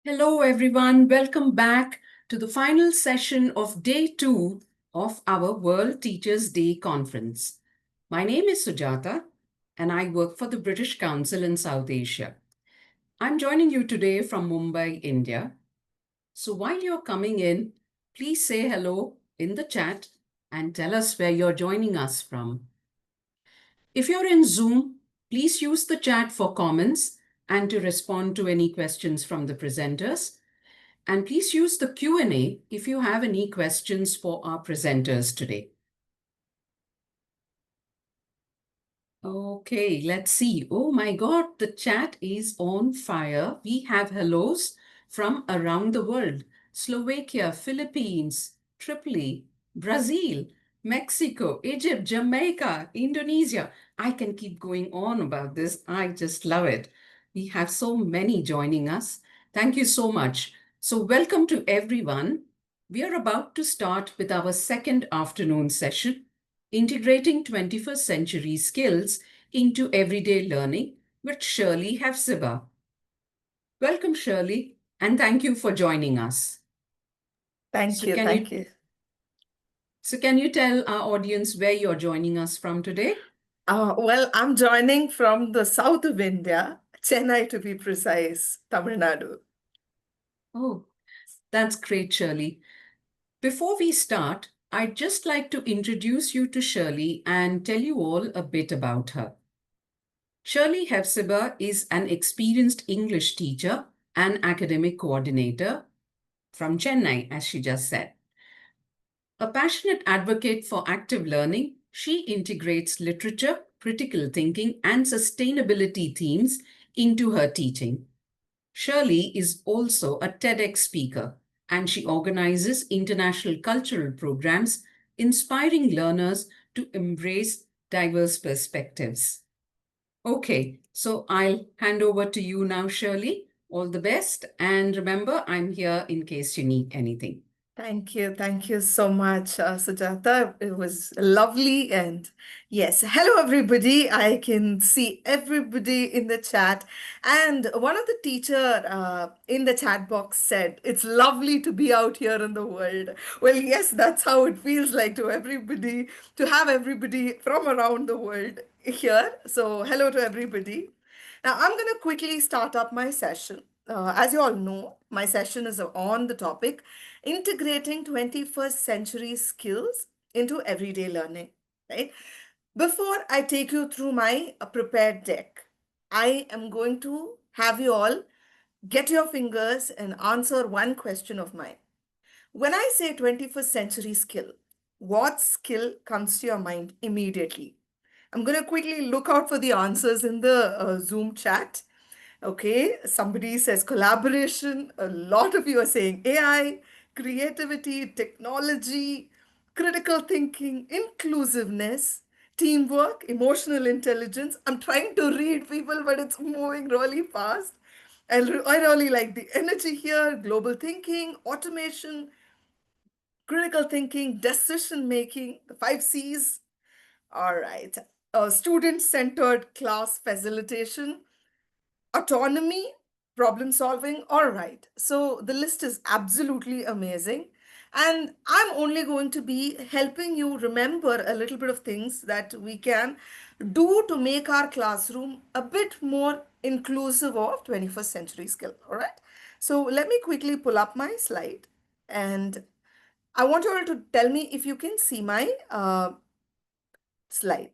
Hello, everyone. Welcome back to the final session of day 2 of our World Teachers' Day conference. My name is Sujata, and I work for the British Council in South Asia. I'm joining you today from Mumbai, India. So while you're coming in, please say hello in the chat and tell us where you're joining us from. If you're in Zoom, please use the chat for comments and to respond to any questions from the presenters. And please use the Q&A if you have any questions for our presenters today. Okay, let's see. Oh my God, the chat is on fire. We have hellos from around the world. Slovakia, Philippines, Tripoli, Brazil, Mexico, Egypt, Jamaica, Indonesia. I can keep going on about this. I just love it. We have so many joining us. Thank you so much. So welcome to everyone. We are about to start with our second afternoon session, Integrating 21st Century Skills into Everyday Learning with Shirley Hefziba. Welcome, Shirley, and thank you for joining us. Thank you. Thank you. So can you tell our audience where you're joining us from today? Well, I'm joining from the south of India, Chennai to be precise, Tamil Nadu. Oh, that's great, Shirley. Before we start, I'd just like to introduce you to Shirley and tell you all a bit about her. Shirley Hefziba is an experienced English teacher and academic coordinator from Chennai, as she just said. A passionate advocate for active learning, she integrates literature, critical thinking, and sustainability themes into her teaching. Shirley is also a TEDx speaker, and she organizes international cultural programs inspiring learners to embrace diverse perspectives. Okay, so I'll hand over to you now, Shirley. All the best. And remember, I'm here in case you need anything. Thank you. Thank you so much, Sujata. It was lovely. And yes, hello, everybody. I can see everybody in the chat. And one of the teacher in the chat box said, it's lovely to be out here in the world. Well, yes, that's how it feels like to everybody, to have everybody from around the world here. So hello to everybody. Now, I'm going to quickly start up my session. As you all know, my session is on the topic integrating 21st century skills into everyday learning, right? Before I take you through my prepared deck, I am going to have you all get your fingers and answer one question of mine. When I say 21st century skill, what skill comes to your mind immediately? I'm going to quickly look out for the answers in the Zoom chat. Okay, somebody says collaboration. A lot of you are saying AI, creativity, technology, critical thinking, inclusiveness, teamwork, emotional intelligence. I'm trying to read people, but it's moving really fast. I really like the energy here, global thinking, automation, critical thinking, decision making, the 5 C's. All right. Student-centered class facilitation, autonomy, problem solving. All right. So the list is absolutely amazing. And I'm only going to be helping you remember a little bit of things that we can do to make our classroom a bit more inclusive of 21st century skill. All right. So let me quickly pull up my slide, and I want you all to tell me if you can see my slide.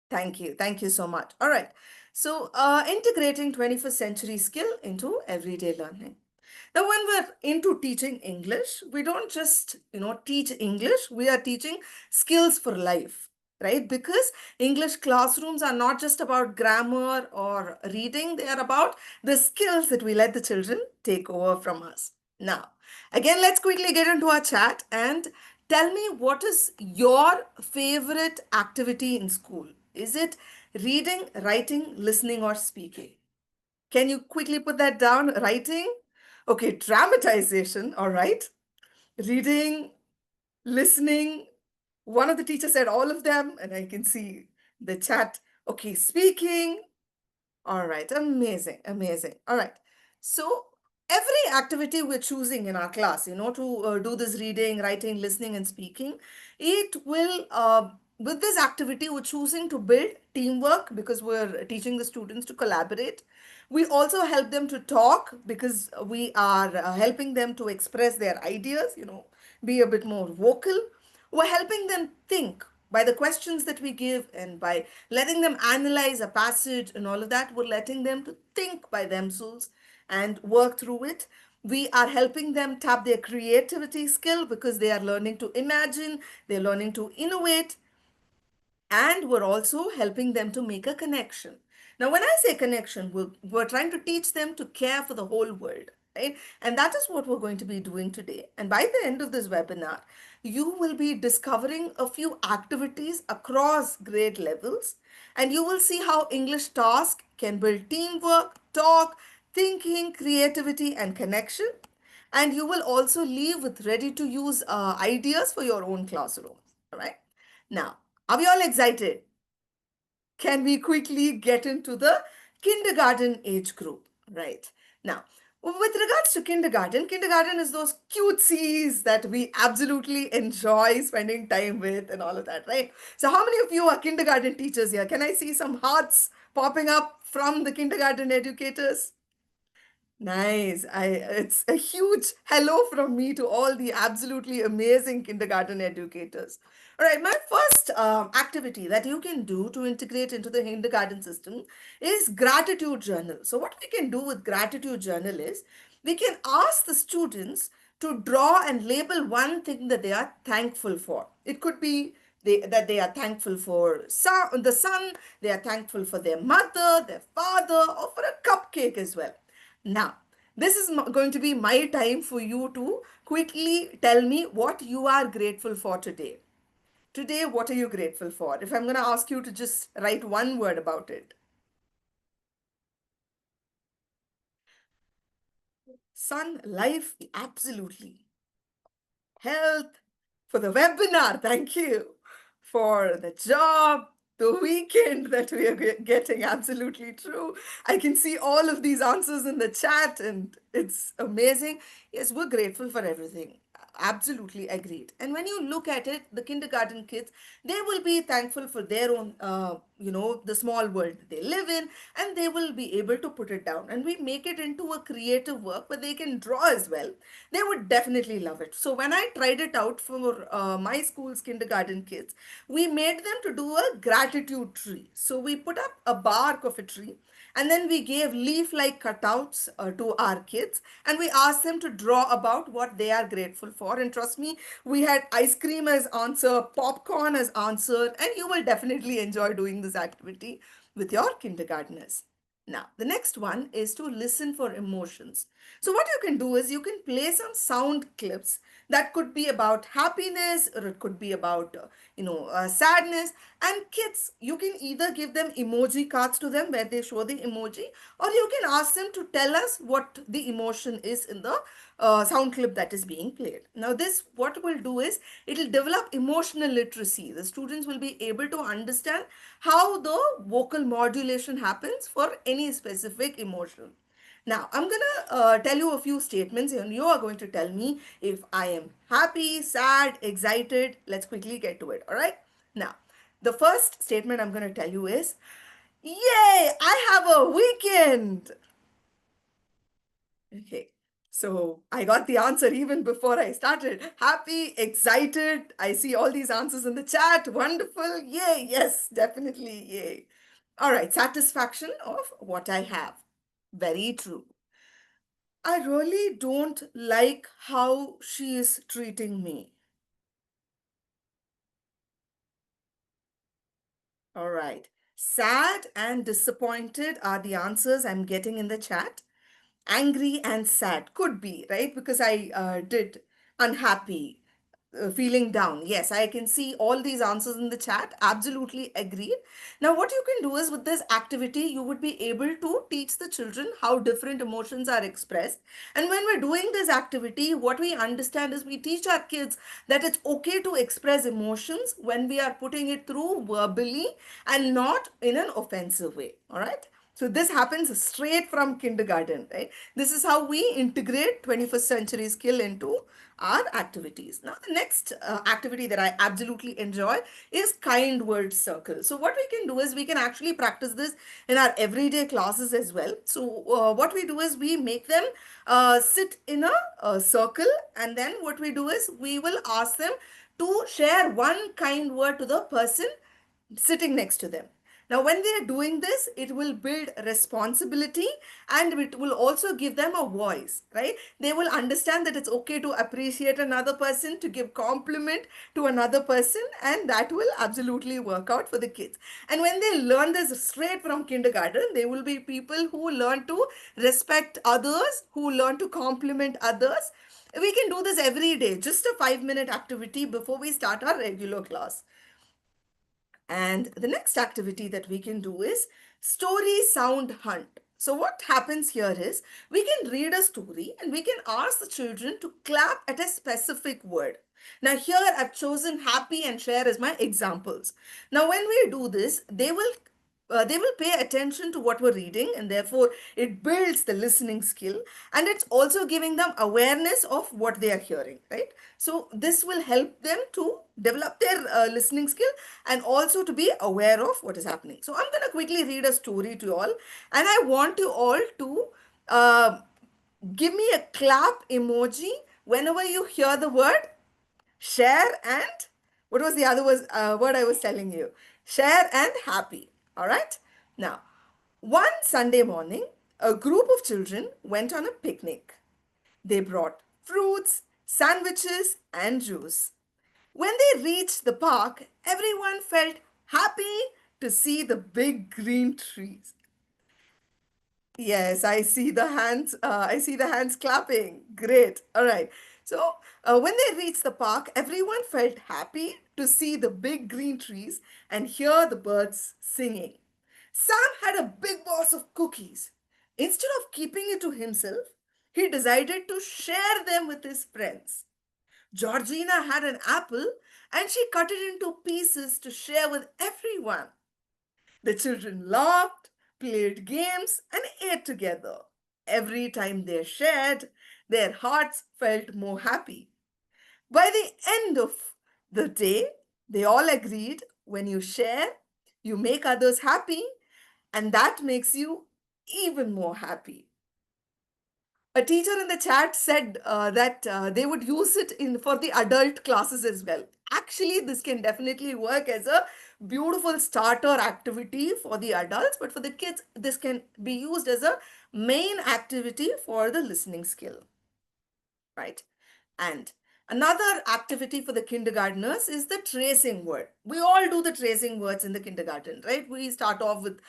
Thank you. Thank you so much. All right. So integrating 21st century skill into everyday learning. Now, when we're into teaching English, we don't just, teach English. We are teaching skills for life, right? Because English classrooms are not just about grammar or reading. They are about the skills that we let the children take over from us. Now, again, let's quickly get into our chat and tell me, what is your favorite activity in school? Is it reading, writing, listening, or speaking? Can you quickly put that down? Writing? Okay, dramatization, all right. Reading, listening. One of the teachers said all of them, and I can see the chat. Okay, speaking. All right, amazing, amazing. All right. So every activity we're choosing in our class, to do this reading, writing, listening, and speaking, it will, with this activity, we're choosing to build teamwork because we're teaching the students to collaborate. We also help them to talk because we are helping them to express their ideas, be a bit more vocal. We're helping them think by the questions that we give and by letting them analyze a passage and all of that. We're letting them to think by themselves and work through it. We are helping them tap their creativity skill because they are learning to imagine, they're learning to innovate, and we're also helping them to make a connection. Now, when I say connection, we're trying to teach them to care for the whole world, right? And that is what we're going to be doing today. And by the end of this webinar, you will be discovering a few activities across grade levels, and you will see how English Task can build teamwork, talk, thinking, creativity, and connection. And you will also leave with ready to use ideas for your own classroom. All right. Now, are we all excited? Can we quickly get into the kindergarten age group? Right. Now, with regards to kindergarten is those cutesies that we absolutely enjoy spending time with and all of that, right? So, how many of you are kindergarten teachers here? Can I see some hearts popping up from the kindergarten educators? Nice. It's a huge hello from me to all the absolutely amazing kindergarten educators. All right, my first activity that you can do to integrate into the kindergarten system is gratitude journal. So what we can do with gratitude journal is we can ask the students to draw and label one thing that they are thankful for. It could be that they are thankful for the sun, they are thankful for their mother, their father, or for a cupcake as well. Now, this is going to be my time for you to quickly tell me what you are grateful for today. Today, what are you grateful for? If I'm going to ask you to just write one word about it. Sun, life, absolutely. Health, for the webinar, thank you. For the job, the weekend that we are getting, absolutely true. I can see all of these answers in the chat and it's amazing. Yes, we're grateful for everything. Absolutely agreed. And when you look at it, the kindergarten kids, they will be thankful for their own, the small world that they live in, and they will be able to put it down. And we make it into a creative work where they can draw as well. They would definitely love it. So when I tried it out for my school's kindergarten kids, we made them to do a gratitude tree. So we put up a bark of a tree, and then we gave leaf like cutouts to our kids, and we asked them to draw about what they are grateful for. And trust me, we had ice cream as answer, popcorn as answer, and you will definitely enjoy doing this activity with your kindergartners. Now, the next one is to listen for emotions. So, what you can do is you can play some sound clips that could be about happiness or it could be about, sadness. And kids, you can either give them emoji cards to them where they show the emoji, or you can ask them to tell us what the emotion is in the sound clip that is being played. Now, this what will do is it will develop emotional literacy. The students will be able to understand how the vocal modulation happens for any specific emotion. Now, I'm going to tell you a few statements and you are going to tell me if I am happy, sad, excited. Let's quickly get to it. All right. Now, the first statement I'm going to tell you is, yay, I have a weekend. Okay. So I got the answer even before I started. Happy, excited. I see all these answers in the chat. Wonderful. Yay. Yes, definitely. Yay. All right. Satisfaction of what I have. Very true. I really don't like how she is treating me. All right. Sad and disappointed are the answers I'm getting in the chat. Angry and sad could be, right? Because I did unhappy, feeling down. Yes, I can see all these answers in the chat. Absolutely agreed. Now, what you can do is with this activity, you would be able to teach the children how different emotions are expressed. And when we're doing this activity, what we understand is we teach our kids that it's okay to express emotions when we are putting it through verbally and not in an offensive way. All right. So this happens straight from kindergarten, right? This is how we integrate 21st century skill into our activities. Now, the next activity that I absolutely enjoy is kind word circle. So what we can do is we can actually practice this in our everyday classes as well. So what we do is we make them sit in a circle, and then what we do is we will ask them to share one kind word to the person sitting next to them. Now, when they are doing this, it will build responsibility and it will also give them a voice, right? They will understand that it's okay to appreciate another person, to give compliment to another person, and that will absolutely work out for the kids. And when they learn this straight from kindergarten, they will be people who learn to respect others, who learn to compliment others. We can do this every day, just a 5-minute activity before we start our regular class. And the next activity that we can do is story sound hunt. So what happens here is we can read a story and we can ask the children to clap at a specific word. Now here I've chosen happy and share as my examples. Now when we do this, they will pay attention to what we're reading, and therefore it builds the listening skill, and it's also giving them awareness of what they are hearing, right? So this will help them to develop their listening skill and also to be aware of what is happening. So I'm going to quickly read a story to you all, and I want you all to uh, give me a clap emoji whenever you hear the word share and what was the other word I was telling you? Share and happy. All right. Now, one Sunday morning, a group of children went on a picnic. They brought fruits, sandwiches, and juice. When they reached the park, everyone felt happy to see the big green trees. Yes, I see the hands. I see the hands clapping. Great. All right. So when they reached the park, everyone felt happy to see the big green trees and hear the birds singing. Sam had a big box of cookies. Instead of keeping it to himself, he decided to share them with his friends. Georgina had an apple and she cut it into pieces to share with everyone. The children laughed, played games, and ate together. Every time they shared, their hearts felt more happy. By the end of the day, they all agreed when you share, you make others happy, and that makes you even more happy. A teacher in the chat said that they would use it in for the adult classes as well. Actually, this can definitely work as a beautiful starter activity for the adults, but for the kids, this can be used as a main activity for the listening skill, right? And another activity for the kindergarteners is the tracing word. We all do the tracing words in the kindergarten, right? We start off with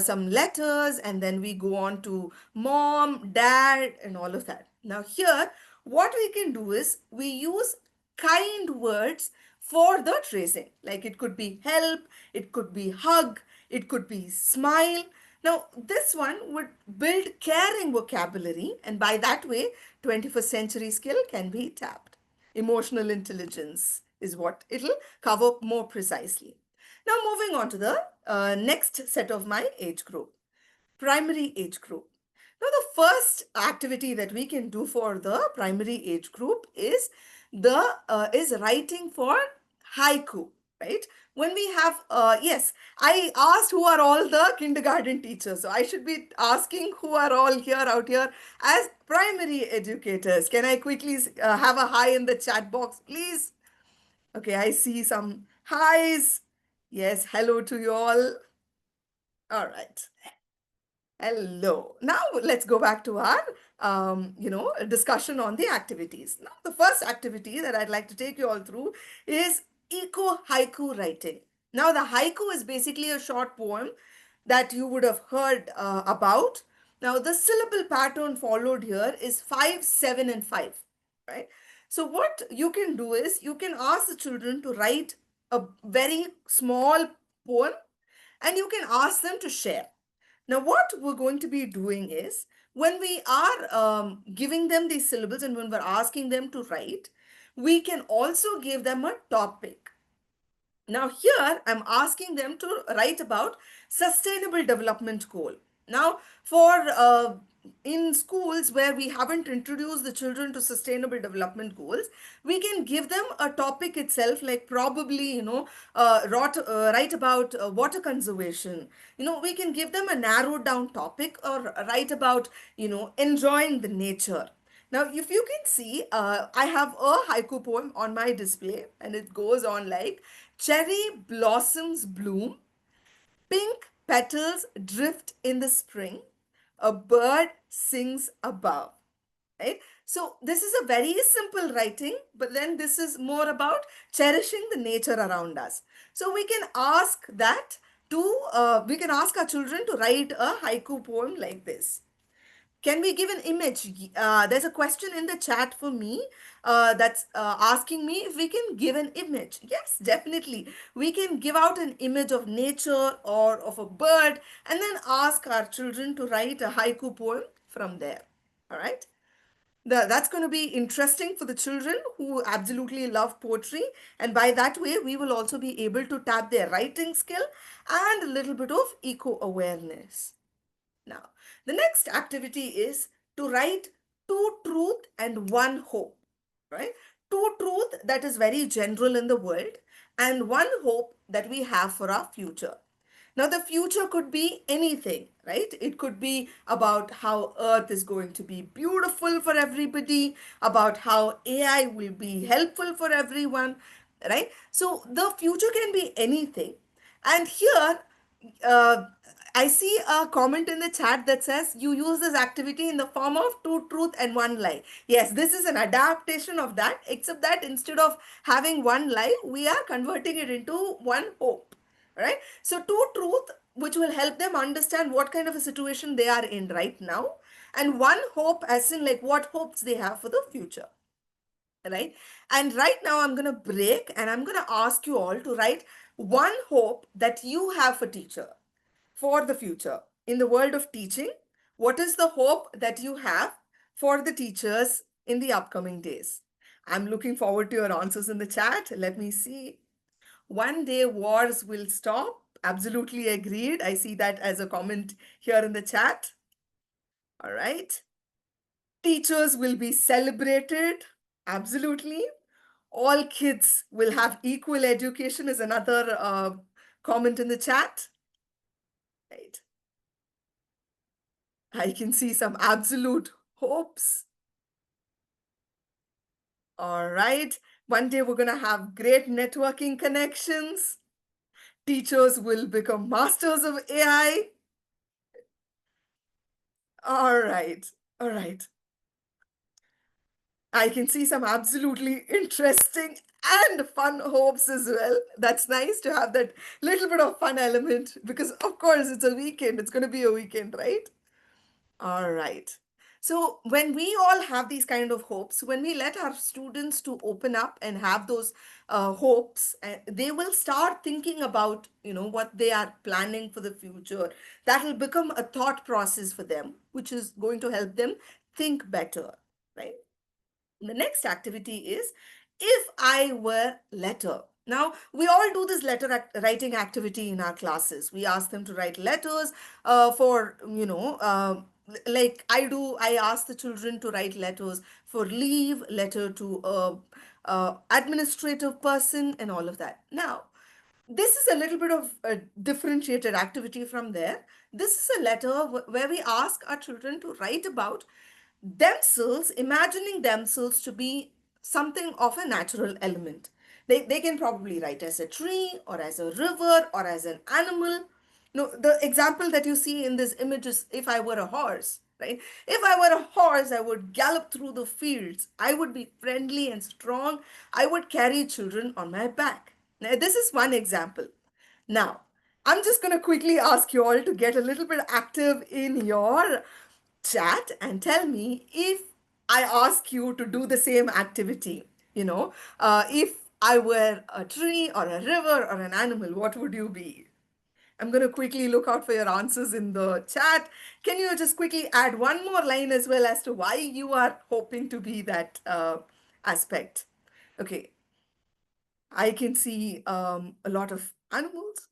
some letters and then we go on to mom, dad, and all of that. Now, here, what we can do is we use kind words for the tracing. Like it could be help, it could be hug, it could be smile. Now, this one would build caring vocabulary, and by that way, 21st century skill can be tapped. Emotional intelligence is what it'll cover more precisely. Now, moving on to the next set of my age group, primary age group. Now, the first activity that we can do for the primary age group is writing for haiku, right? When we have yes, I asked who are all the kindergarten teachers, so I should be asking who are all here out here as primary educators. Can I quickly have a hi in the chat box, please? Okay, I see some highs. Yes, hello to you all. All right. Hello. Now let's go back to our, discussion on the activities. Now, the first activity that I'd like to take you all through is eco haiku writing. Now, the haiku is basically a short poem that you would have heard about. Now, the syllable pattern followed here is 5, 7, and 5, right? So, what you can do is you can ask the children to write a very small poem and you can ask them to share. Now, what we're going to be doing is when we are giving them these syllables and when we're asking them to write, we can also give them a topic. Now, here I'm asking them to write about sustainable development goal. Now, for in schools where we haven't introduced the children to sustainable development goals, we can give them a topic itself, like probably, write about water conservation. We can give them a narrowed down topic, or write about, enjoying the nature. Now, if you can see, I have a haiku poem on my display, and it goes on like: cherry blossoms bloom, pink petals drift in the spring, a bird sings above. Right? So, this is a very simple writing, but then this is more about cherishing the nature around us. So, we can ask our children to write a haiku poem like this. Can we give an image? There's a question in the chat for me that's asking me if we can give an image. Yes, definitely. We can give out an image of nature or of a bird and then ask our children to write a haiku poem from there. All right. That's going to be interesting for the children who absolutely love poetry. And by that way, we will also be able to tap their writing skill and a little bit of eco awareness. Now, the next activity is to write two truth and one hope, right? Two truth that is very general in the world, and one hope that we have for our future. Now, the future could be anything, right? It could be about how Earth is going to be beautiful for everybody, about how AI will be helpful for everyone, right? So, the future can be anything. And here, uh, I see a comment in the chat that says you use this activity in the form of two truth and one lie. Yes, this is an adaptation of that, except that instead of having one lie, we are converting it into one hope. Right? So, two truth, which will help them understand what kind of a situation they are in right now, and one hope, as in like what hopes they have for the future. Right? And right now, I'm going to break and I'm going to ask you all to write one hope that you have for teacher for the future. In the world of teaching, what is the hope that you have for the teachers in the upcoming days? I'm looking forward to your answers in the chat. Let me see. One day wars will stop. Absolutely agreed. I see that as a comment here in the chat. All right. Teachers will be celebrated. Absolutely. All kids will have equal education is another comment in the chat. Right. I can see some absolute hopes. All right. One day we're going to have great networking connections. Teachers will become masters of AI. All right. All right. I can see some absolutely interesting and fun hopes as well. That's nice to have that little bit of fun element because, of course, it's a weekend. It's going to be a weekend, right? All right. So when we all have these kind of hopes, when we let our students to open up and have those hopes, they will start thinking about, what they are planning for the future. That will become a thought process for them, which is going to help them think better, right? The next activity is if I were letter. Now, we all do this writing activity in our classes. We ask them to write letters for, like I do, I ask the children to write letters for leave, letter to administrative person, and all of that. Now, this is a little bit of a differentiated activity from there. This is a letter where we ask our children to write about themselves, imagining themselves to be something of a natural element. They can probably write as a tree or as a river or as an animal. No, the example that you see in this image is if I were a horse, right? If I were a horse, I would gallop through the fields. I would be friendly and strong. I would carry children on my back. Now, this is one example. Now, I'm just going to quickly ask you all to get a little bit active in your chat and tell me if I ask you to do the same activity. If I were a tree or a river or an animal, what would you be? I'm going to quickly look out for your answers in the chat. Can you just quickly add one more line as well as to why you are hoping to be that aspect? Okay, I can see a lot of animals.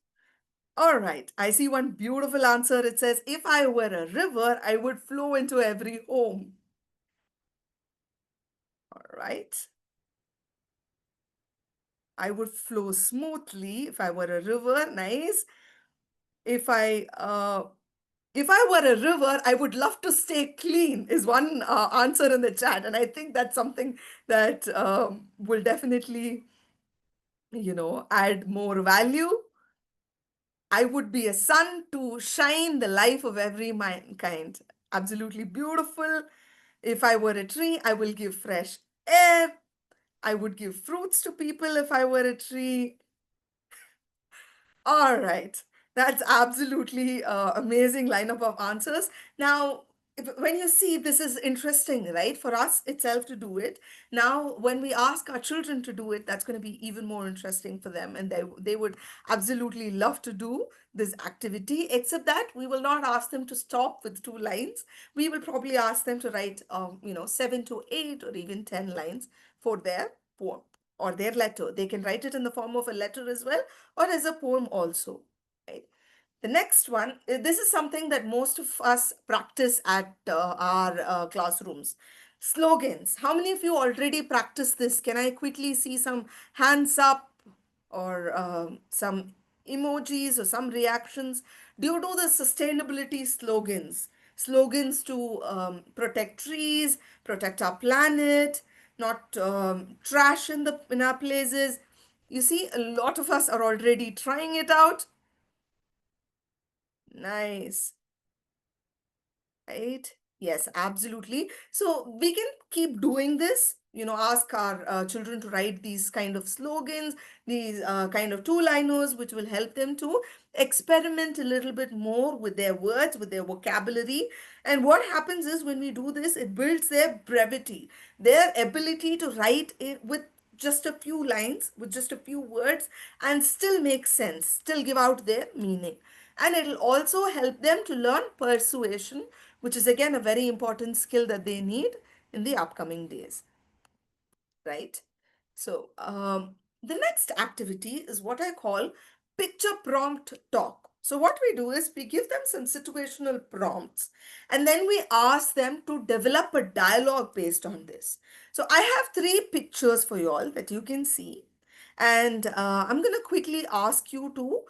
All right, I see one beautiful answer. It says, if I were a river, I would flow into every home. All right. I would flow smoothly if I were a river. Nice. If I uh, if I were a river, I would love to stay clean, is one answer in the chat. And I think that's something that will definitely, add more value. I would be a sun to shine the life of every mankind. Absolutely beautiful. If I were a tree, I will give fresh air. I would give fruits to people if I were a tree. All right. That's absolutely amazing lineup of answers. Now, when you see this is interesting, right? For us itself to do it. Now, when we ask our children to do it, that's going to be even more interesting for them, and they would absolutely love to do this activity. Except that we will not ask them to stop with 2 lines. We will probably ask them to write, 7 to 8 or even 10 lines for their poem or their letter. They can write it in the form of a letter as well, or as a poem also, right? The next one, this is something that most of us practice at our classrooms. Slogans. How many of you already practice this? Can I quickly see some hands up or some emojis or some reactions? Do you do the sustainability slogans? Slogans to protect trees, protect our planet, not trash in our places. You see, a lot of us are already trying it out. Nice. Right? Yes, absolutely. So we can keep doing this, ask our children to write these kind of slogans, these kind of two-liners, which will help them to experiment a little bit more with their words, with their vocabulary. And what happens is when we do this, it builds their brevity, their ability to write it with just a few lines, with just a few words, and still make sense, still give out their meaning. And it will also help them to learn persuasion, which is again a very important skill that they need in the upcoming days, right? So, the next activity is what I call picture prompt talk. So, what we do is we give them some situational prompts and then we ask them to develop a dialogue based on this. So, I have 3 pictures for you all that you can see. And I'm going to quickly ask you to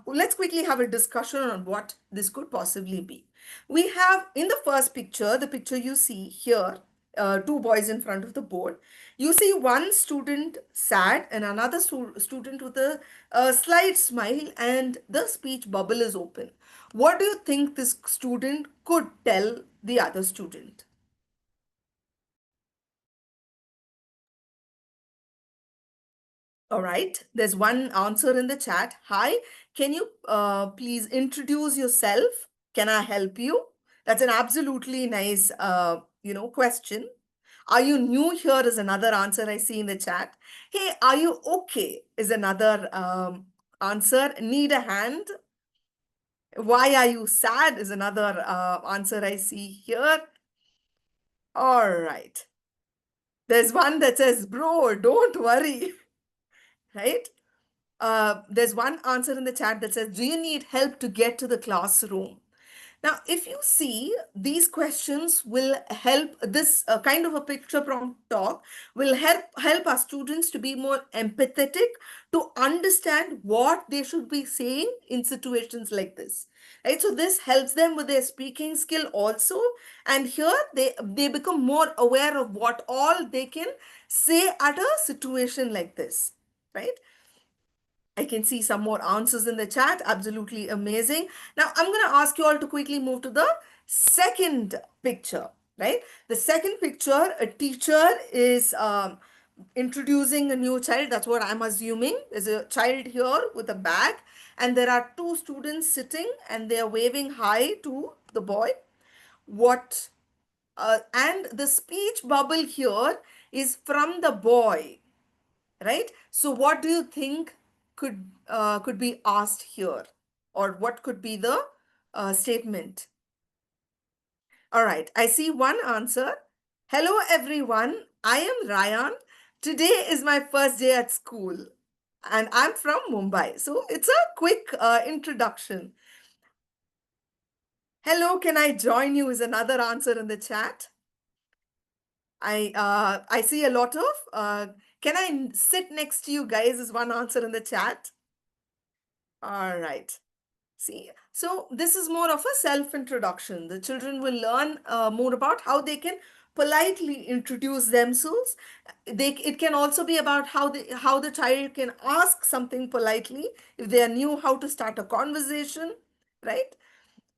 let's quickly have a discussion on what this could possibly be. We have in the first picture, the picture you see here, 2 boys in front of the board. You see one student sad and another student with a slight smile, and the speech bubble is open. What do you think this student could tell the other student? All right, there's one answer in the chat. Hi, can you please introduce yourself? Can I help you? That's an absolutely nice, question. Are you new here is another answer I see in the chat. Hey, are you okay is another answer. Need a hand. Why are you sad is another answer I see here. All right. There's one that says, bro, don't worry, right? There's one answer in the chat that says, do you need help to get to the classroom? Now, if you see, these questions will help, this kind of a picture prompt talk will help our students to be more empathetic, to understand what they should be saying in situations like this. Right? So this helps them with their speaking skill also. And here they become more aware of what all they can say at a situation like this. Right? I can see some more answers in the chat. Absolutely amazing. Now, I'm going to ask you all to quickly move to the second picture, right? The second picture, a teacher is introducing a new child. That's what I'm assuming. There's a child here with a bag, and there are 2 students sitting and they're waving hi to the boy. And the speech bubble here is from the boy, right? So what do you think could be asked here, or what could be the statement? All right, I see one answer. Hello everyone, I am Ryan. Today is my first day at school. and I'm from Mumbai. So it's a quick introduction. Hello, can I join you is another answer in the chat. I see a lot of can I sit next to you guys is one answer in the chat. All right. See, so this is more of a self-introduction. The children will learn more about how they can politely introduce themselves. It can also be about how the child can ask something politely if they are new, how to start a conversation, right?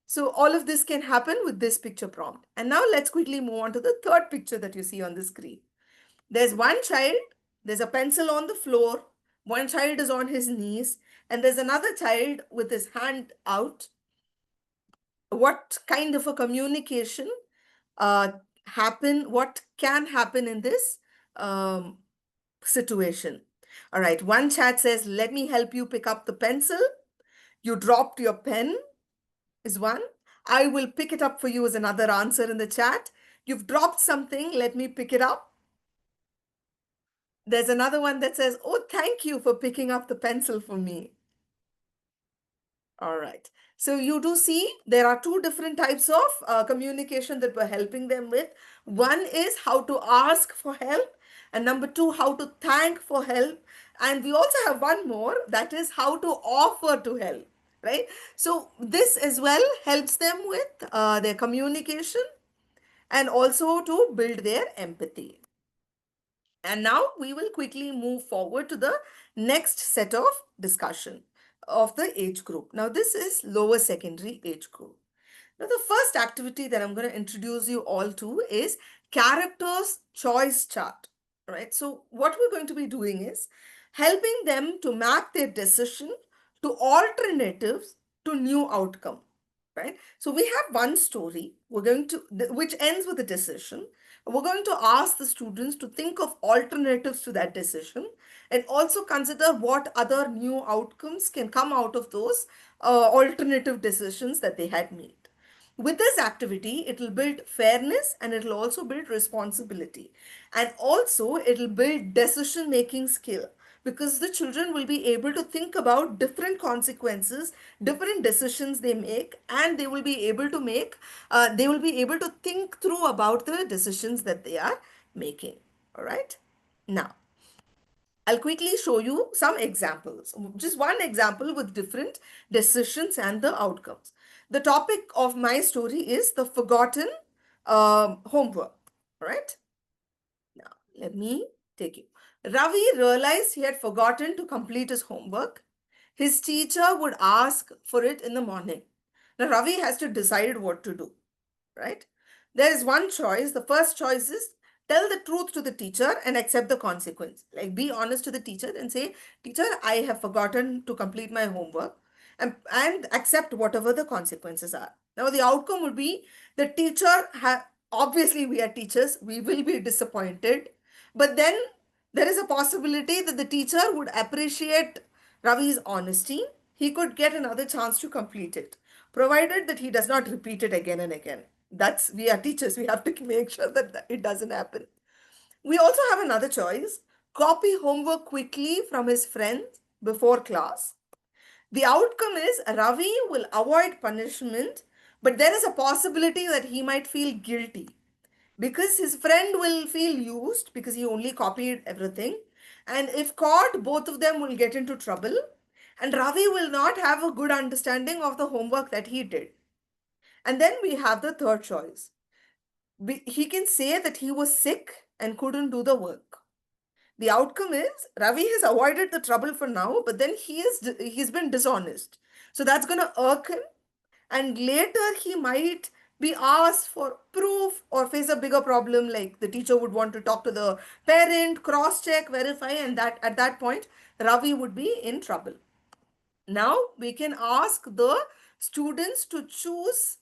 So all of this can happen with this picture prompt. And now let's quickly move on to the third picture that you see on the screen. There's one child, there's a pencil on the floor, one child is on his knees, and there's another child with his hand out. What kind of a communication uh, what can happen in this um, situation? All right, one chat says, let me help you pick up the pencil. You dropped your pen is one. I will pick it up for you is another answer in the chat. You've dropped something, let me pick it up. There's another one that says, oh, thank you for picking up the pencil for me. All right. So you do see there are two different types of communication that we're helping them with. One is how to ask for help, and number two, how to thank for help. And we also have one more that is how to offer to help, right? So this as well helps them with their communication and also to build their empathy. And now we will quickly move forward to the next set of discussion of the age group. Now, this is lower secondary age group. Now, the first activity that I'm going to introduce you all to is characters choice chart. Right. So, what we're going to be doing is helping them to map their decision to alternatives to new outcome. Right. So, we have one story we're going to which ends with a decision. We're going to ask the students to think of alternatives to that decision and also consider what other new outcomes can come out of those alternative decisions that they had made. With this activity, it will build fairness and it will also build responsibility. And also, it will build decision making skill because the children will be able to think about different consequences, different decisions they make, and they will be able to they will be able to think through about the decisions that they are making. All right. Now, I'll quickly show you some examples, just one example with different decisions and the outcomes. The topic of my story is the forgotten homework, right? Now, let me take you. Ravi realized he had forgotten to complete his homework. His teacher would ask for it in the morning. Now, Ravi has to decide what to do, right? There is one choice. The first choice is tell the truth to the teacher and accept the consequence. Like be honest to the teacher and say, teacher, I have forgotten to complete my homework and accept whatever the consequences are. Now, the outcome would be the teacher, obviously, we are teachers, we will be disappointed. But then there is a possibility that the teacher would appreciate Ravi's honesty. He could get another chance to complete it, provided that he does not repeat it again and again. We are teachers, we have to make sure that it doesn't happen. We also have another choice, copy homework quickly from his friends before class. The outcome is Ravi will avoid punishment, but there is a possibility that he might feel guilty because his friend will feel used because he only copied everything. And if caught, both of them will get into trouble. And Ravi will not have a good understanding of the homework that he did. And then we have the third choice. He can say that he was sick and couldn't do the work. The outcome is Ravi has avoided the trouble for now, but then he's been dishonest. So that's going to irk him, and later he might be asked for proof or face a bigger problem, like the teacher would want to talk to the parent, cross check, verify, and that at that point Ravi would be in trouble. Now we can ask the students to choose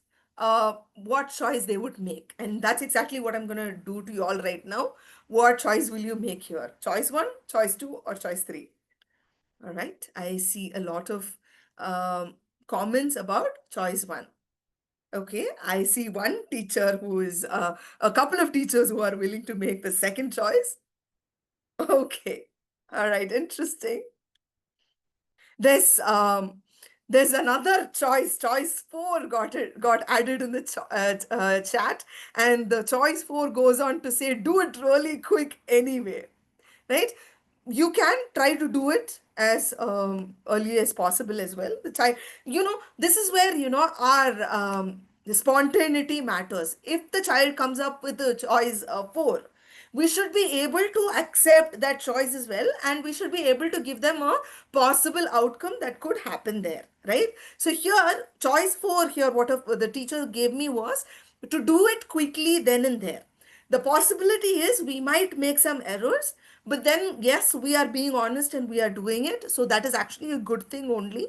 what choice they would make. And that's exactly what I'm going to do to you all right now. What choice will you make here? Choice one, choice two, or choice three? All right. I see a lot of comments about choice one. Okay. I see one teacher who is a couple of teachers who are willing to make the second choice. Okay. All right. Interesting. There's there's another choice. Choice four got added in the chat, and the choice four goes on to say, "Do it really quick anyway." Right? You can try to do it as early as possible as well. The child, this is where our the spontaneity matters. If the child comes up with a choice four, we should be able to accept that choice as well, and we should be able to give them a possible outcome that could happen there, right? So here, choice four here, what the teacher gave me was to do it quickly then and there. The possibility is we might make some errors, but then yes, we are being honest and we are doing it, so that is actually a good thing only,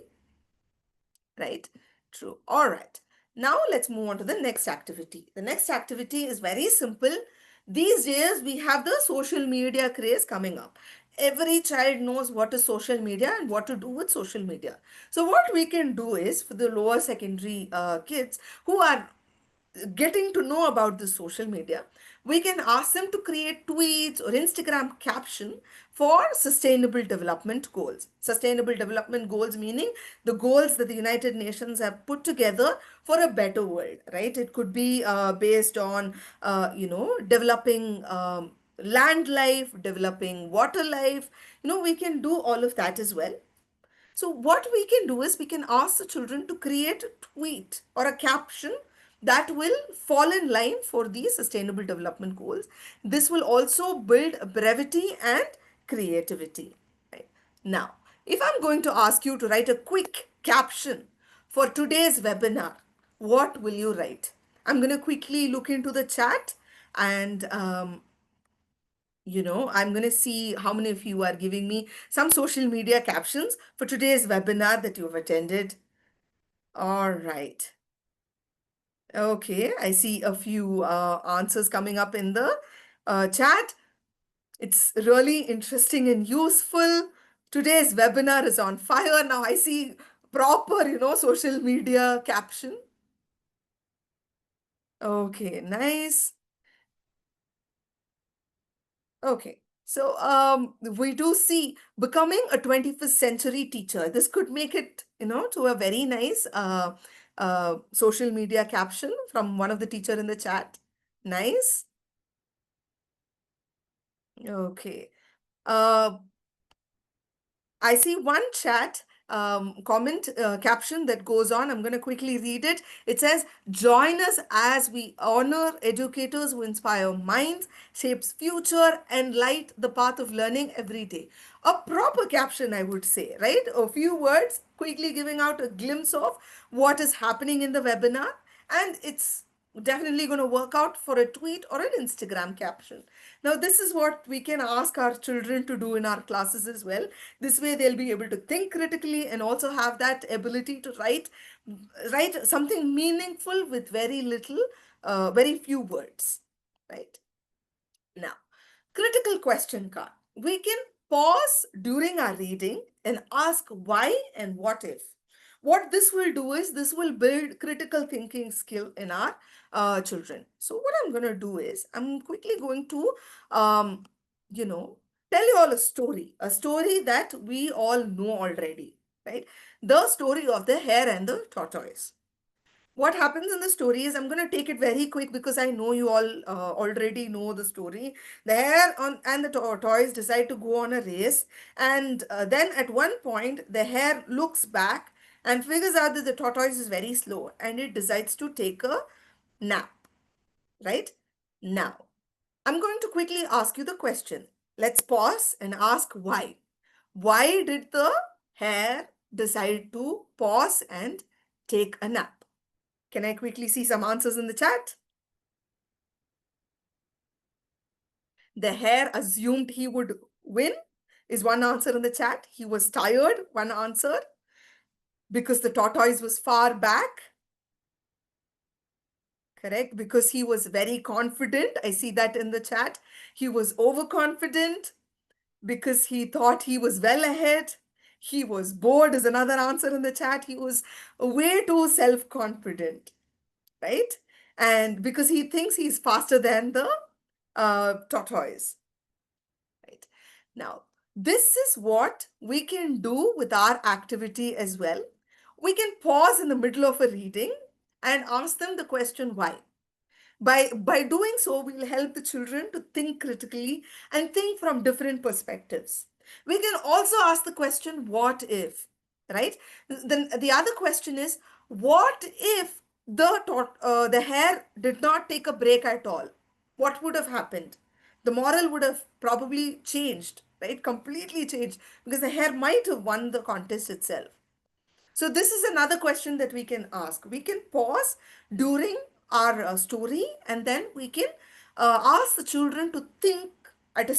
right? True. All right. Now let's move on to the next activity. The next activity is very simple. These days we have the social media craze coming up. Every child knows what is social media and what to do with social media. So what we can do is, for the lower secondary kids who are getting to know about the social media, we can ask them to create tweets or Instagram caption for sustainable development goals. Sustainable development goals meaning the goals that the United Nations have put together for a better world, right? It could be based on, developing land life, developing water life. We can do all of that as well. So what we can do is we can ask the children to create a tweet or a caption that will fall in line for these sustainable development goals. This will also build brevity and creativity. Right? Now, if I'm going to ask you to write a quick caption for today's webinar, what will you write? I'm going to quickly look into the chat, and I'm going to see how many of you are giving me some social media captions for today's webinar that you've attended. All right. Okay, I see a few answers coming up in the chat. It's really interesting and useful. Today's webinar is on fire. Now I see proper, social media caption. Okay, nice. Okay. So we do see becoming a 21st century teacher. This could make it, to a very nice social media caption from one of the teacher in the chat. Nice. Okay. Uh, I see one chat comment caption that goes on. I'm going to quickly read it. It says, "Join us as we honor educators who inspire minds, shapes future, and light the path of learning every day." A proper caption, I would say, right? A few words quickly giving out a glimpse of what is happening in the webinar. And it's definitely going to work out for a tweet or an Instagram caption. Now, this is what we can ask our children to do in our classes as well. This way, they'll be able to think critically and also have that ability to write something meaningful with very little, very few words, right? Now, critical question card. We can pause during our reading and ask why and what if. What this will do is this will build critical thinking skill in our children. So what I'm going to do is I'm quickly going to, you know, tell you all a story that we all know already, right? The story of the hare and the tortoise. What happens in the story is I'm going to take it very quick because I know you all already know the story. The hare and the tortoise decide to go on a race, and then at one point the hare looks back and figures out that the tortoise is very slow, and it decides to take a nap, right? Now, I'm going to quickly ask you the question. Let's pause and ask why. Why did the hare decide to pause and take a nap? Can I quickly see some answers in the chat? The hare assumed he would win is one answer in the chat. He was tired, one answer. Because the tortoise was far back. Correct. Because he was very confident. I see that in the chat. He was overconfident because he thought he was well ahead. He was bored is another answer in the chat. He was way too self-confident, right? And because he thinks he's faster than the tortoise. Right. Now, This is what we can do with our activity as well. We can pause in the middle of a reading and ask them the question why. By doing so, we'll help the children to think critically and think from different perspectives. We can also ask the question, what if? Right? Then the other question is, what if the hare did not take a break at all? What would have happened? The moral would have probably changed, right? Completely changed, because the hare might have won the contest itself. So this is another question that we can ask. We can pause during our story, and then we can ask the children to think at a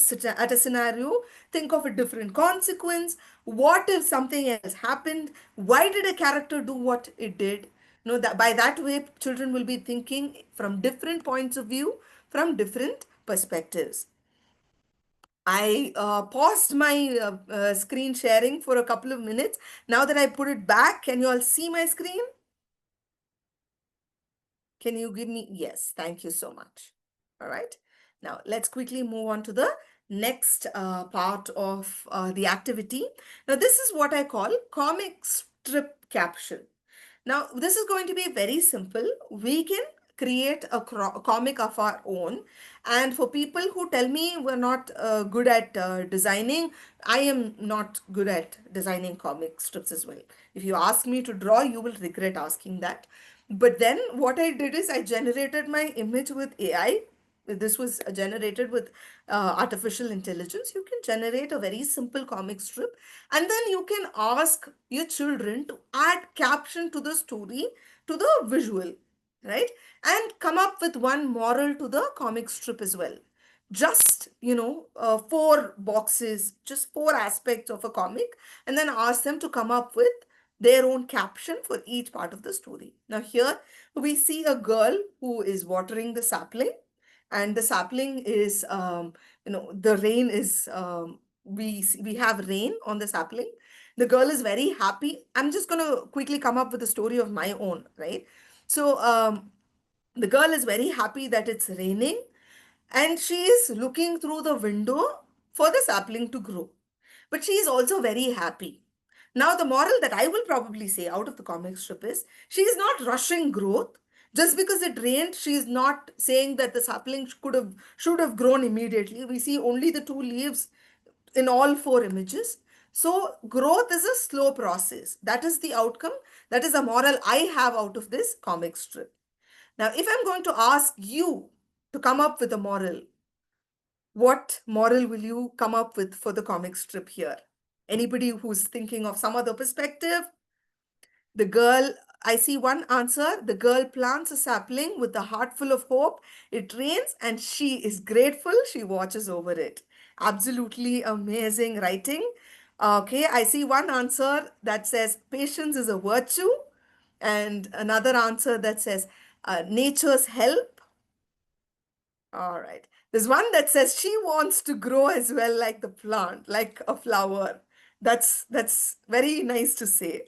scenario, think of a different consequence. What if something else happened? Why did a character do what it did? That by that way, children will be thinking from different points of view, from different perspectives. I paused my screen sharing for a couple of minutes. Now that I put it back, can you all see my screen? Can you give me? Yes, thank you so much. All right. Now let's quickly move on to the next part of the activity. Now, this is what I call comic strip caption. Now, this is going to be very simple. We can create a comic of our own. And for people who tell me we're not good at designing, I am not good at designing comic strips as well. If you ask me to draw, you will regret asking that. But then what I did is I generated my image with AI. This was generated with artificial intelligence. You can generate a very simple comic strip, and then you can ask your children to add caption to the story, to the visual, right? And come up with one moral to the comic strip as well. Just, four boxes, just four aspects of a comic, and then ask them to come up with their own caption for each part of the story. Now, here we see a girl who is watering the sapling, and the sapling is, the rain is, we have rain on the sapling. The girl is very happy. I'm just going to quickly come up with a story of my own, right? So, the girl is very happy that it's raining, and she is looking through the window for the sapling to grow. But she is also very happy. Now, the moral that I will probably say out of the comic strip is she is not rushing growth. Just because it rained, she is not saying that the sapling should have grown immediately. We see only the two leaves in all four images. So, growth is a slow process. That is the outcome. That is the moral I have out of this comic strip. Now, if I'm going to ask you to come up with a moral, what moral will you come up with for the comic strip here? Anybody who's thinking of some other perspective? The girl, I see one answer. The girl plants a sapling with a heart full of hope. It rains and she is grateful. She watches over it. Absolutely amazing writing. Okay, I see one answer that says patience is a virtue, and another answer that says nature's help. All right. There's one that says she wants to grow as well, like the plant, like a flower. That's very nice to say.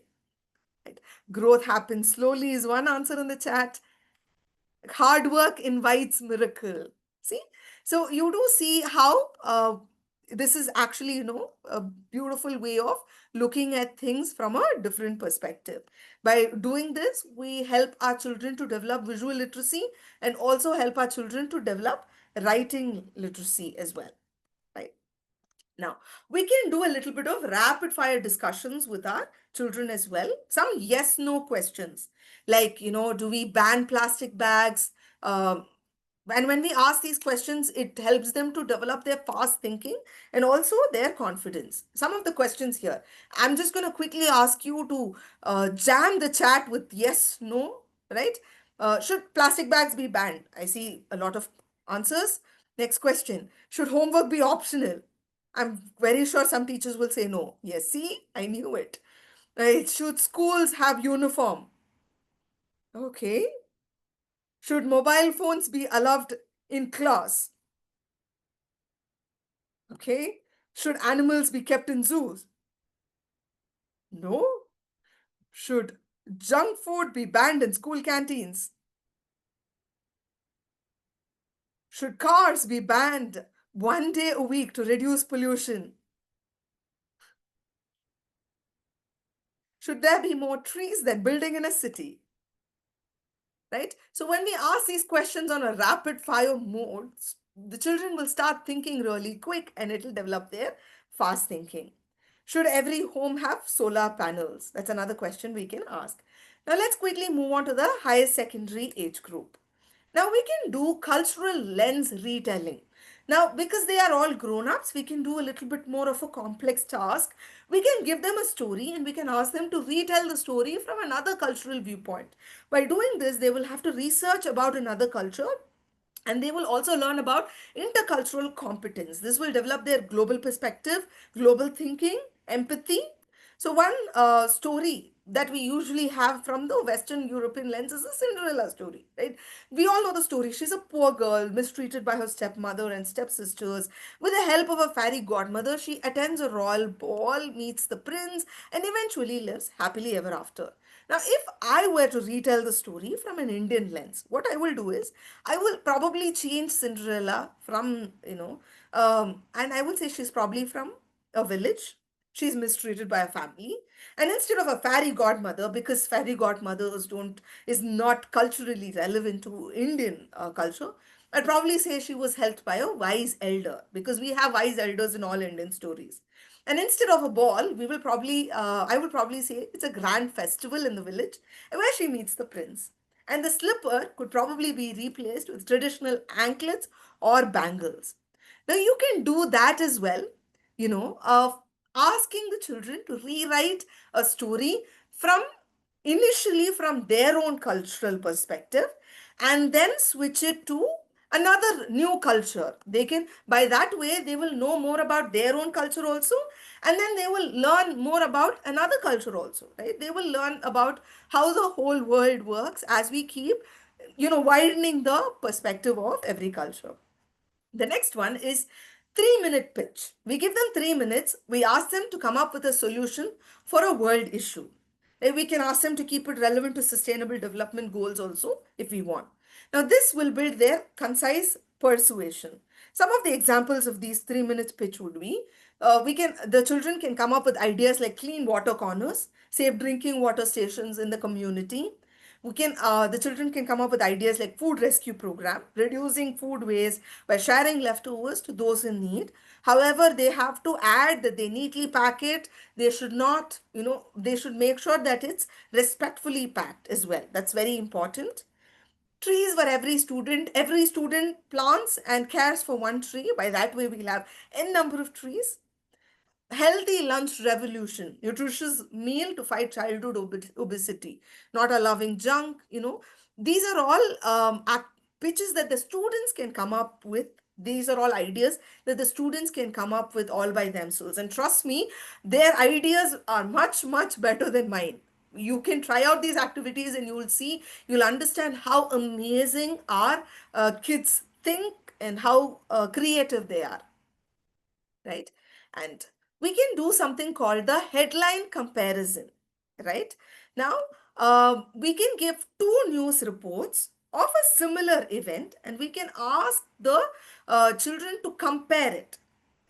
Right? Growth happens slowly is one answer in the chat. Hard work invites miracle. See? So you do see how this is actually, a beautiful way of looking at things from a different perspective. By doing this, we help our children to develop visual literacy and also help our children to develop writing literacy as well. Right? Now, we can do a little bit of rapid fire discussions with our children as well. Some yes no questions, like, do we ban plastic bags? And when we ask these questions, it helps them to develop their fast thinking and also their confidence. Some of the questions here, I'm just going to quickly ask you to jam the chat with yes, no, right? Should plastic bags be banned? I see a lot of answers. Next question, should homework be optional? I'm very sure some teachers will say no. Yes, see, I knew it. Right? Should schools have uniform? Okay. Should mobile phones be allowed in class? Okay. Should animals be kept in zoos? No. Should junk food be banned in school canteens? Should cars be banned one day a week to reduce pollution? Should there be more trees than building in a city? Right? So when we ask these questions on a rapid fire mode, the children will start thinking really quick and it'll develop their fast thinking. Should every home have solar panels? That's another question we can ask. Now let's quickly move on to the higher secondary age group. Now we can do cultural lens retelling. Now, because they are all grown-ups, we can do a little bit more of a complex task. We can give them a story and we can ask them to retell the story from another cultural viewpoint. By doing this, they will have to research about another culture and they will also learn about intercultural competence. This will develop their global perspective, global thinking, empathy. So one story that we usually have from the Western European lens is the Cinderella story, right? We all know the story. She's a poor girl mistreated by her stepmother and stepsisters. With the help of a fairy godmother, she attends a royal ball, meets the prince, and eventually lives happily ever after. Now, if I were to retell the story from an Indian lens, what I will do is I will probably change Cinderella from, and I would say she's probably from a village. She's mistreated by a family. And instead of a fairy godmother, because fairy godmothers don't is not culturally relevant to Indian culture, I'd probably say she was helped by a wise elder because we have wise elders in all Indian stories. And instead of a ball, I would probably say it's a grand festival in the village where she meets the prince. And the slipper could probably be replaced with traditional anklets or bangles. Now, you can do that as well, of asking the children to rewrite a story from initially from their own cultural perspective and then switch it to another new culture. They can, by that way, they will know more about their own culture also, and then they will learn more about another culture also, right? They will learn about how the whole world works as we keep, widening the perspective of every culture. The next one is 3 minute pitch. We give them 3 minutes. We ask them to come up with a solution for a world issue. We can ask them to keep it relevant to sustainable development goals also if we want. Now, this will build their concise persuasion. Some of the examples of these 3 minutes pitch would be the children can come up with ideas like clean water corners, safe drinking water stations in the community, the children can come up with ideas like food rescue program, reducing food waste by sharing leftovers to those in need. However, they have to add that they neatly pack it. They should not, they should make sure that it's respectfully packed as well. That's very important. Trees where every student plants and cares for one tree. By that way, we'll have n number of trees. Healthy lunch revolution, nutritious meal to fight childhood obesity, not allowing junk. These are all pitches that the students can come up with. These are all ideas that the students can come up with all by themselves, and trust me, their ideas are much much better than mine. You can try out these activities and you'll understand how amazing our kids think and how creative they are, right? And we can do something called the headline comparison, right? Now, we can give two news reports of a similar event and we can ask the children to compare it,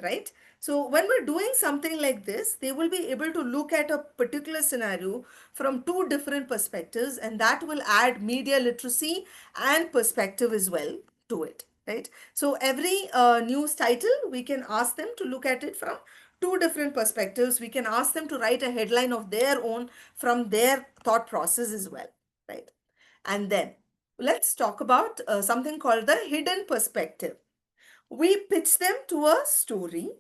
right? So when we're doing something like this, they will be able to look at a particular scenario from two different perspectives, and that will add media literacy and perspective as well to it, right? So every news title, we can ask them to look at it from two different perspectives. We can ask them to write a headline of their own from their thought process as well, right? And then let's talk about something called the hidden perspective. We pitch them to a story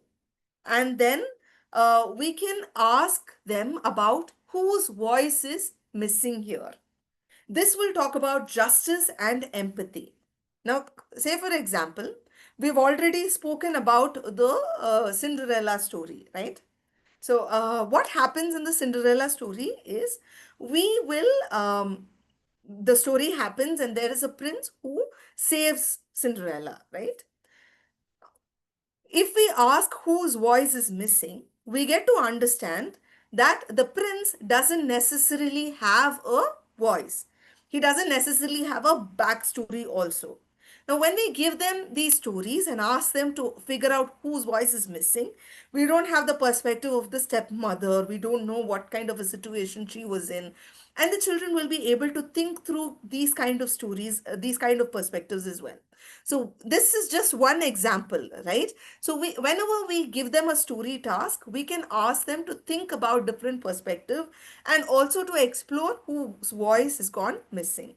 and then we can ask them about whose voice is missing here. This will talk about justice and empathy. Now, say for example, we've already spoken about the Cinderella story, right? So, what happens in the Cinderella story is the story happens and there is a prince who saves Cinderella, right? If we ask whose voice is missing, we get to understand that the prince doesn't necessarily have a voice. He doesn't necessarily have a backstory also. Now, when we give them these stories and ask them to figure out whose voice is missing, we don't have the perspective of the stepmother. We don't know what kind of a situation she was in. And the children will be able to think through these kind of stories, these kind of perspectives as well. So this is just one example, right? So whenever we give them a story task, we can ask them to think about different perspective and also to explore whose voice has gone missing.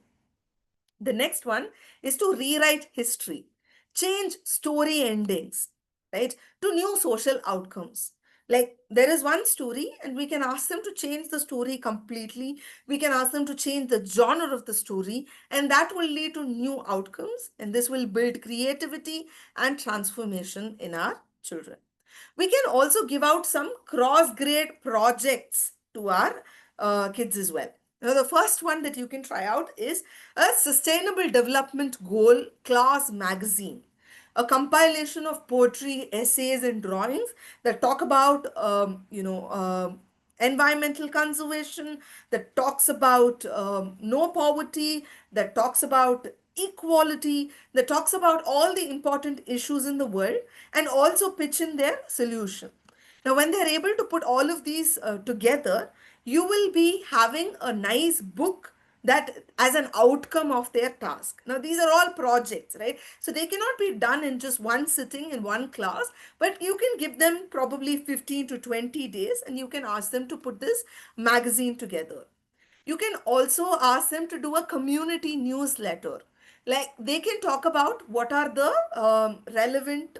The next one is to rewrite history, change story endings, right, to new social outcomes. Like there is one story, and we can ask them to change the story completely. We can ask them to change the genre of the story, and that will lead to new outcomes. And this will build creativity and transformation in our children. We can also give out some cross grade projects to our kids as well. Now, the first one that you can try out is a sustainable development goal class magazine, a compilation of poetry, essays, and drawings that talk about, environmental conservation, that talks about no poverty, that talks about equality, that talks about all the important issues in the world and also pitch in their solution. Now, when they're able to put all of these together, you will be having a nice book that as an outcome of their task. Now, these are all projects, right? So they cannot be done in just one sitting in one class, but you can give them probably 15 to 20 days and you can ask them to put this magazine together. You can also ask them to do a community newsletter. Like they can talk about what are the relevant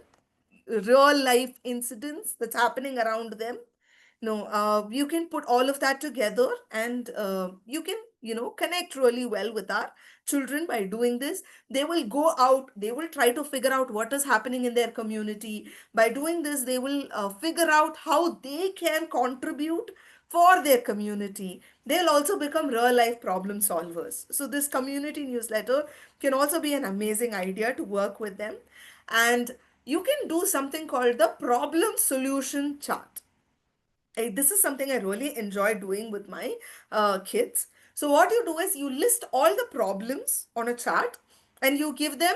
real life incidents that's happening around them. No, you can put all of that together and you can, connect really well with our children by doing this. They will go out, they will try to figure out what is happening in their community. By doing this, they will figure out how they can contribute for their community. They'll also become real life problem solvers. So, this community newsletter can also be an amazing idea to work with them. And you can do something called the problem solution chart. This is something I really enjoy doing with my kids. So what you do is you list all the problems on a chart and you give them,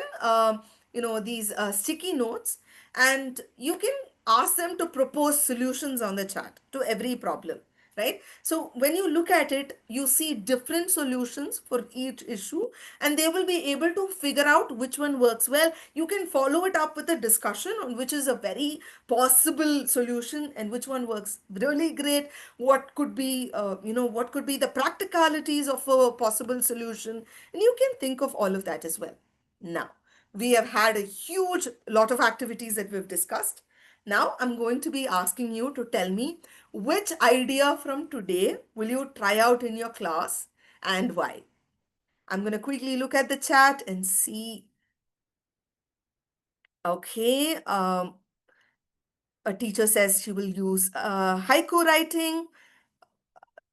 these sticky notes, and you can ask them to propose solutions on the chart to every problem, right? So when you look at it, you see different solutions for each issue, and they will be able to figure out which one works well. You can follow it up with a discussion on which is a very possible solution and which one works really great. What could be, what could be the practicalities of a possible solution, and you can think of all of that as well. Now, we have had a huge lot of activities that we've discussed. Now, I'm going to be asking you to tell me which idea from today will you try out in your class and why. I'm going to quickly look at the chat and see. Okay, a teacher says she will use haiku writing.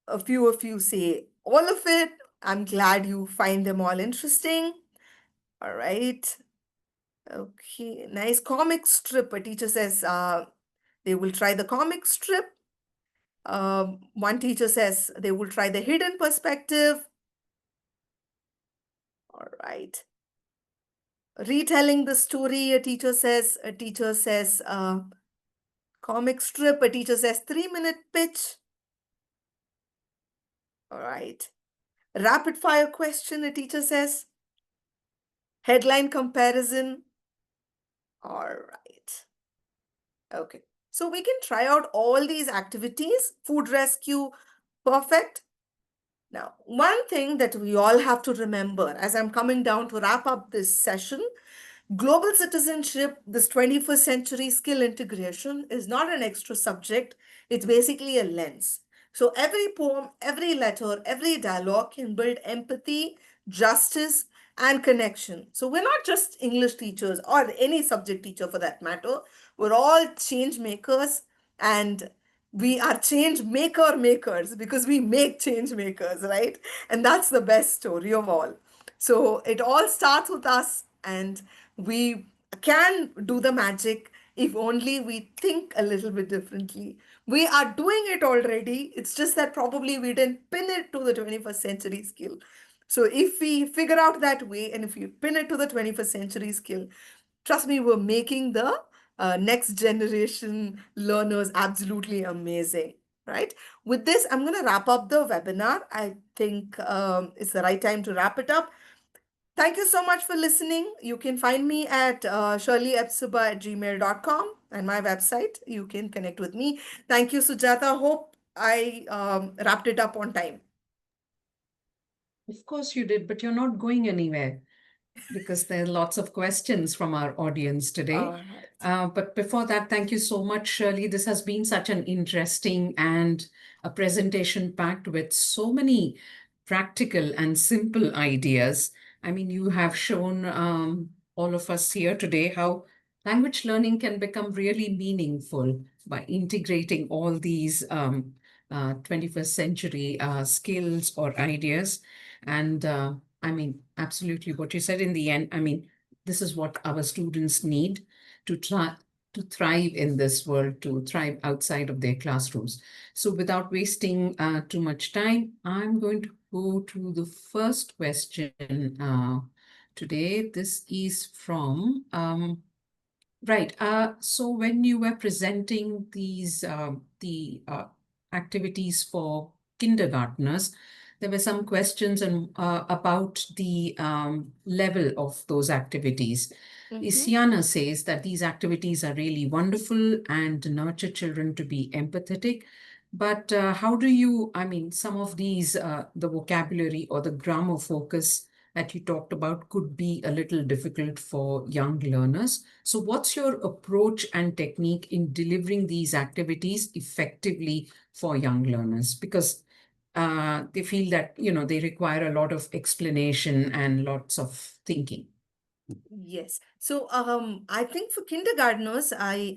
A few of you say all of it. I'm glad you find them all interesting. All right. Okay, nice comic strip. A teacher says they will try the comic strip. One teacher says they will try the hidden perspective. All right. Retelling the story, a teacher says comic strip, a teacher says 3-minute pitch. All right. Rapid fire question, a teacher says. Headline comparison. All right. Okay. So we can try out all these activities. Food rescue, perfect. Now, one thing that we all have to remember as I'm coming down to wrap up this session, global citizenship, this 21st century skill integration is not an extra subject. It's basically a lens. So every poem, every letter, every dialogue can build empathy, justice, and connection. So we're not just English teachers or any subject teacher for that matter. We're all change makers, and we are change maker makers because we make change makers, right? And that's the best story of all. So it all starts with us, and we can do the magic if only we think a little bit differently. We are doing it already. It's just that probably we didn't pin it to the 21st century skill. So if we figure out that way and if we pin it to the 21st century skill, trust me, we're making the next generation learners absolutely amazing, right? With this, I'm going to wrap up the webinar. I think it's the right time to wrap it up. Thank you so much for listening. You can find me at shirleyepsiba@gmail.com and my website. You can connect with me. Thank you, Sujata. Hope I wrapped it up on time. Of course you did, but you're not going anywhere because there are lots of questions from our audience All today. right. But before that, thank you so much, Shirley. This has been such an interesting and a presentation packed with so many practical and simple ideas. I mean, you have shown all of us here today how language learning can become really meaningful by integrating all these 21st century skills or ideas. And I mean, absolutely what you said in the end. I mean, this is what our students need to try to thrive in this world, to thrive outside of their classrooms. So without wasting too much time, I'm going to go to the first question today. This is from, right. So when you were presenting these, the activities for kindergartners, there were some questions about the level of those activities. Mhm. Isyana says that these activities are really wonderful and nurture children to be empathetic. But how do you, I mean, some of these, the vocabulary or the grammar focus that you talked about could be a little difficult for young learners. So, what's your approach and technique in delivering these activities effectively for young learners? Because they feel that, you know, they require a lot of explanation and lots of thinking. Yes. So I think for kindergartners, I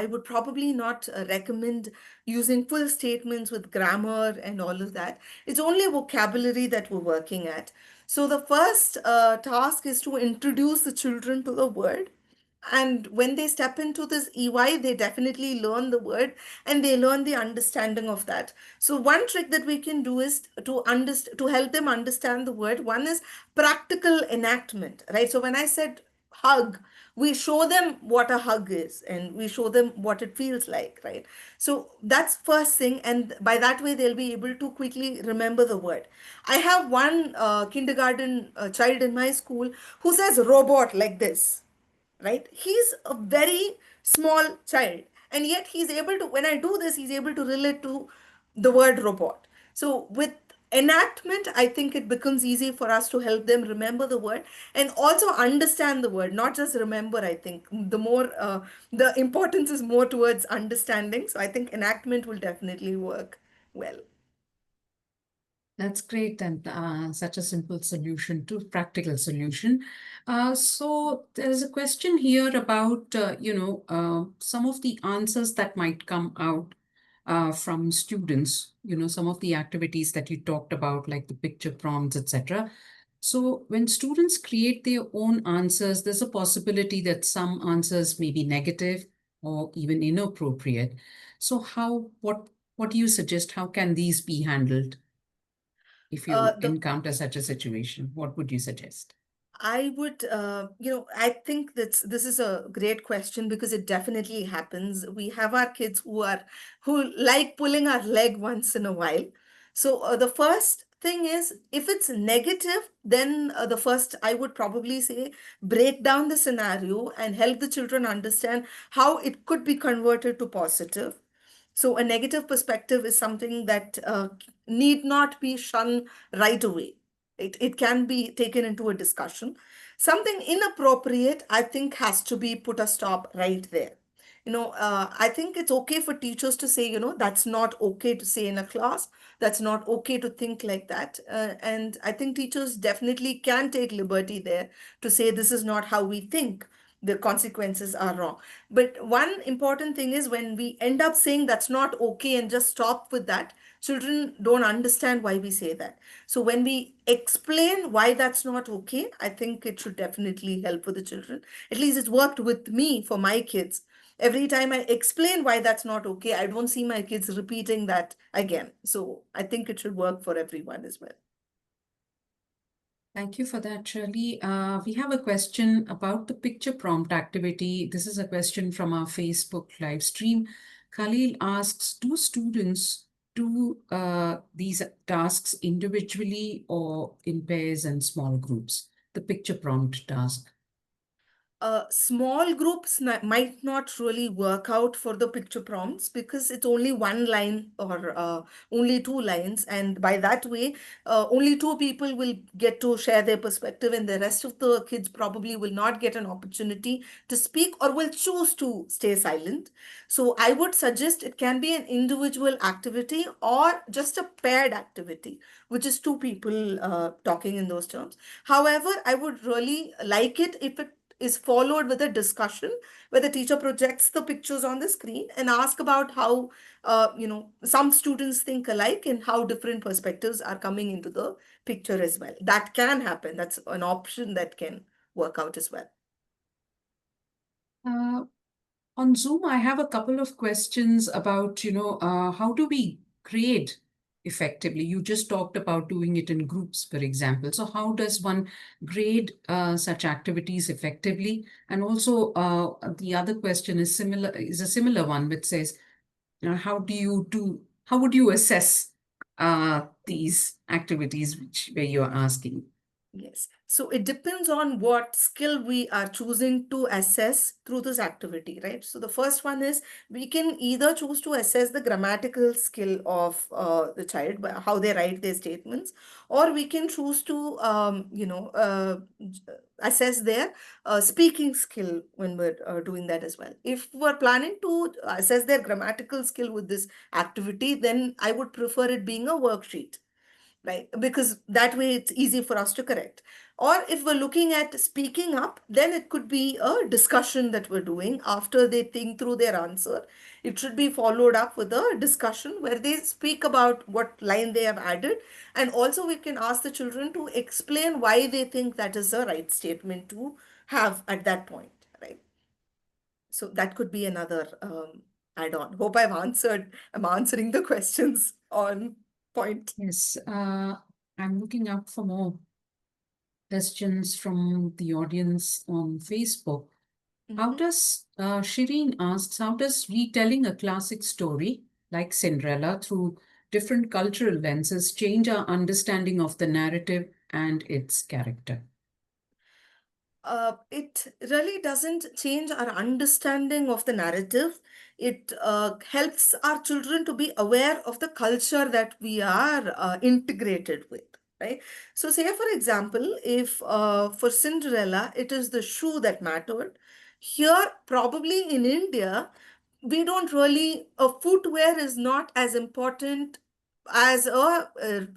would probably not recommend using full statements with grammar and all of that. It's only vocabulary that we're working at. So the first task is to introduce the children to the word. And when they step into this EY, they definitely learn the word and they learn the understanding of that. So one trick that we can do is to help them understand the word. One is practical enactment, right? So when I said hug, we show them what a hug is and we show them what it feels like, right? So that's first thing, and by that way they'll be able to quickly remember the word. I have one kindergarten child in my school who says robot like this, right? He's a very small child, and yet he's able to, when I do this, he's able to relate to the word robot. So with enactment, I think it becomes easy for us to help them remember the word and also understand the word, not just remember. I think the importance is more towards understanding. So I think enactment will definitely work well. That's great, and such a simple solution to practical solution. So there's a question here about some of the answers that might come out from students. You know, some of the activities that you talked about, like the picture prompts, etc. So when students create their own answers, there's a possibility that some answers may be negative or even inappropriate. So what do you suggest? How can these be handled? If you The encounter such a situation, what would you suggest? I would, I think this is a great question because it definitely happens. We have our kids who like pulling our leg once in a while. So the first thing is, if it's negative, then the first I would probably say break down the scenario and help the children understand how it could be converted to positive. So a negative perspective is something that need not be shunned right away. It can be taken into a discussion. Something inappropriate, I think, has to be put a stop right there. I think it's okay for teachers to say, that's not okay to say in a class. That's not okay to think like that. And I think teachers definitely can take liberty there to say this is not how we think. The consequences are wrong. But one important thing is when we end up saying that's not okay and just stop with that, children don't understand why we say that. So when we explain why that's not okay, I think it should definitely help with the children. At least it's worked with me for my kids. Every time I explain why that's not okay, I don't see my kids repeating that again. So I think it should work for everyone as well. Thank you for that, Shirley. We have a question about the picture prompt activity. This is a question from our Facebook live stream. Khalil asks, do students do these tasks individually or in pairs and small groups? The picture prompt task. Small groups might not really work out for the picture prompts because it's only one line or only two lines, and by that way, only two people will get to share their perspective, and the rest of the kids probably will not get an opportunity to speak or will choose to stay silent. So I would suggest it can be an individual activity or just a paired activity, which is two people talking in those terms. However, I would really like it if it is followed with a discussion where the teacher projects the pictures on the screen and ask about how some students think alike and how different perspectives are coming into the picture as well. That can happen. That's an option that can work out as well. Uh, On Zoom, I have a couple of questions about, how do we grade effectively? You just talked about doing it in groups, for example. So how does one grade such activities effectively? And also, the other question is a similar one, which says, how would you assess these activities where you're asking? Yes. So it depends on what skill we are choosing to assess through this activity, right? So the first one is we can either choose to assess the grammatical skill of the child, by how they write their statements, or we can choose to, assess their speaking skill when we're doing that as well. If we're planning to assess their grammatical skill with this activity, then I would prefer it being a worksheet, right? Because that way it's easy for us to correct. Or if we're looking at speaking up, then it could be a discussion that we're doing after they think through their answer. It should be followed up with a discussion where they speak about what line they have added. And also, we can ask the children to explain why they think that is the right statement to have at that point, right? So that could be another add-on. Hope I'm answering the questions on point. Yes, I'm looking up for more questions from the audience on Facebook. How Mhm. does, Shireen asks, how does retelling a classic story like Cinderella through different cultural lenses change our understanding of the narrative and its character? It really doesn't change our understanding of the narrative. It helps our children to be aware of the culture that we are integrated with, right? So, say for example, if for Cinderella it is the shoe that mattered, here probably in India, we don't really, footwear is not as important as a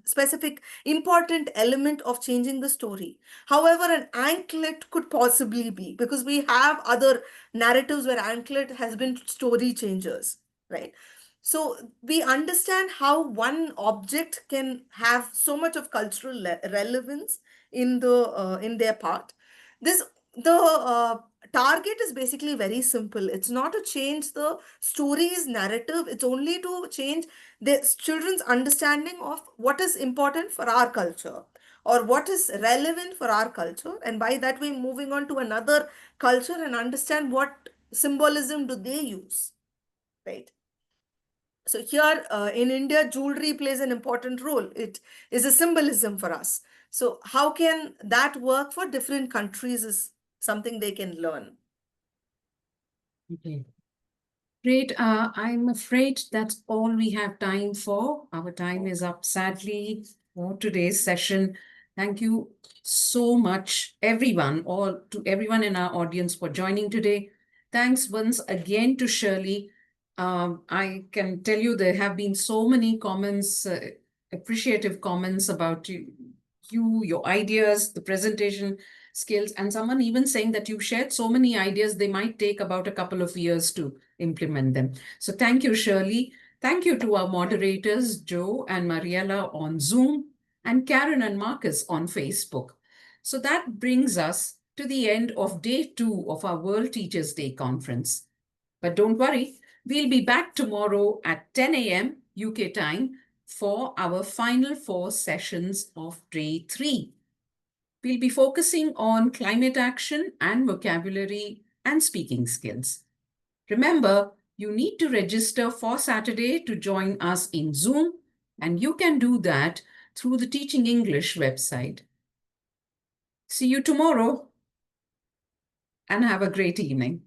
specific important element of changing the story. However, an anklet could possibly be, because we have other narratives where anklet has been story changers, right? So we understand how one object can have so much of cultural relevance in their part. This the target is basically very simple. It's not to change the story's narrative. It's only to change the children's understanding of what is important for our culture or what is relevant for our culture, and by that way moving on to another culture and understand what symbolism do they use, right? So here in India, jewelry plays an important role. It is a symbolism for us. So how can that work for different countries is something they can learn. Okay. Great. I'm afraid that's all we have time for. Our time is up, sadly, for today's session. Thank you so much, everyone, or to everyone in our audience for joining today. Thanks once again to Shirley. I can tell you there have been so many comments, appreciative comments about your ideas, the presentation skills, and someone even saying that you've shared so many ideas, they might take about a couple of years to implement them. So thank you, Shirley. Thank you to our moderators, Joe and Mariella on Zoom, and Karen and Marcus on Facebook. So that brings us to the end of day 2 of our World Teachers' Day conference. But don't worry, we'll be back tomorrow at 10 a.m. UK time for our final 4 sessions of day 3. We'll be focusing on climate action and vocabulary and speaking skills. Remember, you need to register for Saturday to join us in Zoom, and you can do that through the Teaching English website. See you tomorrow, and have a great evening.